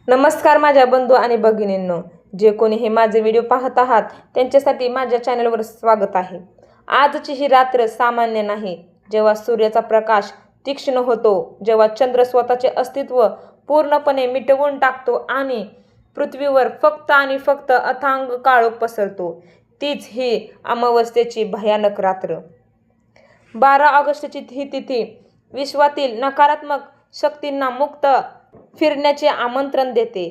नमस्कार माझ्या बंधू आणि भगिनींनो, जे कोणी हे माझे व्हिडिओ पाहत आहात त्यांच्यासाठी माझ्या चॅनलवर स्वागत आहे। आजची ही रात्र सामान्य नाही। जेव्हा सूर्याचा प्रकाश तीक्ष्ण होतो, जेव्हा चंद्र स्वतःचे अस्तित्व पूर्णपणे मिटवून टाकतो आणि पृथ्वीवर फक्त आणि फक्त अथांग काळोख पसरतो, तीच ही अमावस्येची भयानक रात्र। 12 ऑगस्टची ही तिथी विश्वातील नकारात्मक शक्तींना मुक्त फिरण्याचे आमंत्रण देते।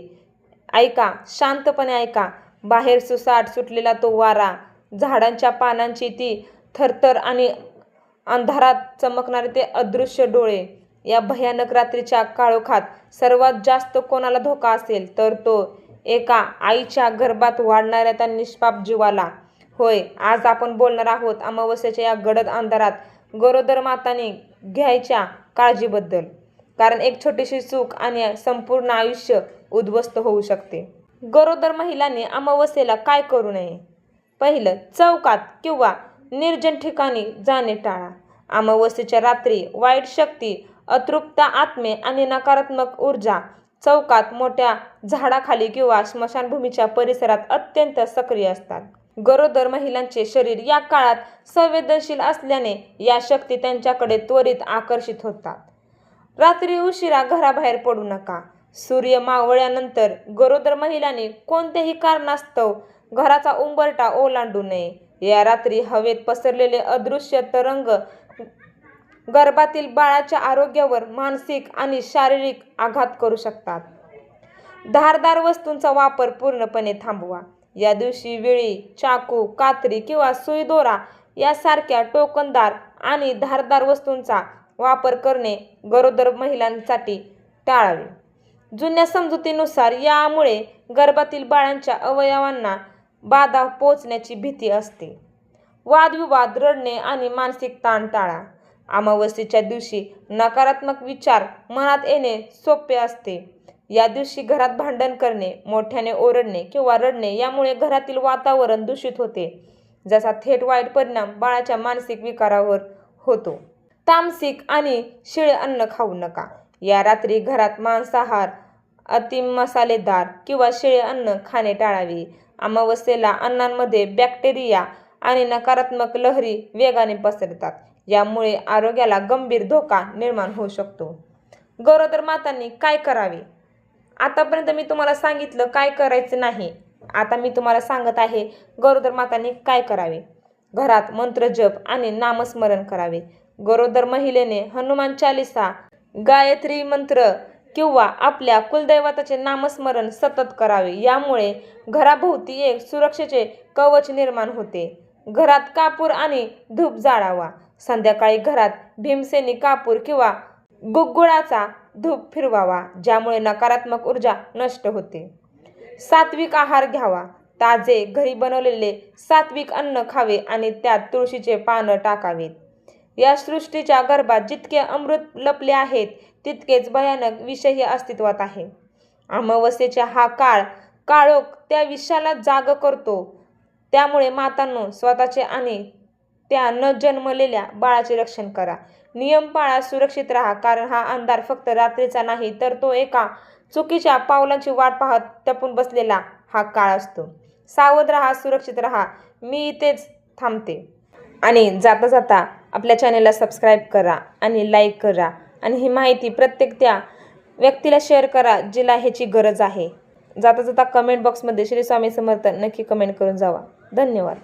ऐका, शांतपणे ऐका। बाहेर सुसाट सुटलेला तो वारा, झाडांच्या पानांची ती थरथर आणि अंधारात चमकणारे ते अदृश्य डोळे। या भयानक रात्रीच्या काळोखात सर्वात जास्त कोणाला धोका असेल तर तो एका आईच्या गर्भात वाढणाऱ्या त्या निष्पाप जीवाला। होय, आज आपण बोलणार आहोत अमावस्येच्या या गडद अंधारात गरोदर मातांनी घ्यायच्या काळजीबद्दल। कारण एक छोटीशी चूक आणि संपूर्ण आयुष्य उद्ध्वस्त होऊ शकते। गरोदर महिलांनी अमावस्येला काय करू नये? पहिलं, चौकात किंवा निर्जन ठिकाणी जाणे टाळा। अमावस्येच्या रात्री वाईट शक्ती, अतृप्त आत्मे आणि नकारात्मक ऊर्जा चौकात, मोठ्या झाडाखाली किंवा स्मशानभूमीच्या परिसरात अत्यंत सक्रिय असतात। गरोदर महिलांचे शरीर या काळात संवेदनशील असल्याने या शक्ती त्यांच्याकडे त्वरित आकर्षित होतात। रात्री उशिरा घराबाहेर पडू नका। सूर्य मावळल्यानंतर गरोदर महिलांनी कोणत्याही कारणास्तव घराचा उंबरठा ओलांडू नये। या रात्री हवेत पसरलेले अदृश्य तरंग गर्भातील बाळाच्या आरोग्यावर मानसिक आणि शारीरिक आघात करू शकतात। धारदार वस्तूंचा वापर पूर्णपणे थांबवा। या दिवशी विळी, चाकू, कात्री किंवा सुई दोरा यासारख्या टोकनदार आणि धारदार वस्तूंचा वापर करणे गरोदर महिलांसाठी टाळावे। जुन्या समजुतीनुसार यामुळे गर्भातील बाळांच्या अवयवांना बाधा पोहोचण्याची भीती असते। वादविवाद, रडणे आणि मानसिक ताण टाळा। अमावस्येच्या दिवशी नकारात्मक विचार मनात येणे सोपे असते। या दिवशी घरात भांडण करणे, मोठ्याने ओरडणे किंवा रडणे यामुळे घरातील वातावरण दूषित होते, ज्याचा थेट वाईट परिणाम बाळाच्या मानसिक विकारावर होतो। तामसिक आणि शिळे अन्न खाऊ नका। या रात्री घरात मांसाहार, अतिमसालेदार किंवा शिळे अन्न खाणे टाळावे। अमावस्येला अन्नांमध्ये बॅक्टेरिया आणि नकारात्मक लहरी वेगाने पसरतात, यामुळे आरोग्याला गंभीर धोका निर्माण होऊ शकतो। गरोदर मातांनी काय करावे? आतापर्यंत मी तुम्हाला सांगितलं काय करायचं नाही। आता मी तुम्हाला सांगत आहे गरोदर मातांनी काय करावे। घरात मंत्रजप आणि नामस्मरण करावे। गरोदर महिलेने हनुमान चालीसा, गायत्री मंत्र किंवा आपल्या कुलदैवताचे नामस्मरण सतत करावे। यामुळे घराभोवती एक सुरक्षेचे कवच निर्माण होते। घरात कापूर आणि धूप जाळावा। संध्याकाळी घरात भीमसेनी कापूर किंवा गुग्गुळाचा धूप फिरवावा, ज्यामुळे नकारात्मक ऊर्जा नष्ट होते। सात्विक आहार घ्यावा। ताजे घरी बनवलेले सात्विक अन्न खावे आणि त्यात तुळशीचे पानं टाकावेत। या सृष्टीच्या गर्भात जितके अमृत लपले आहेत, तितकेच भयानक विषही अस्तित्वात आहे। अमावस्येचा हा काळोख त्या विषयाला जाग करतो। त्यामुळे मातांनो, स्वतःचे आणि त्या न जन्मलेल्या बाळाचे रक्षण करा। नियम पाळा, सुरक्षित राहा, कारण हा अंधार फक्त रात्रीचा नाही, तर तो एका चुकीच्या पावलांची वाट पाहत टपून बसलेला हा काळ असतो। सावध राहा, सुरक्षित राहा। मी इथेच थांबते आणि जाता जाता आपल्या चॅनेलला सबस्क्राईब करा आणि लाईक करा आणि ही माहिती प्रत्येक त्या व्यक्तीला शेअर करा जिला ह्याची गरज आहे। जाता जाता कमेंट बॉक्समध्ये श्री स्वामी समर्थ नक्की कमेंट करून जावा। धन्यवाद।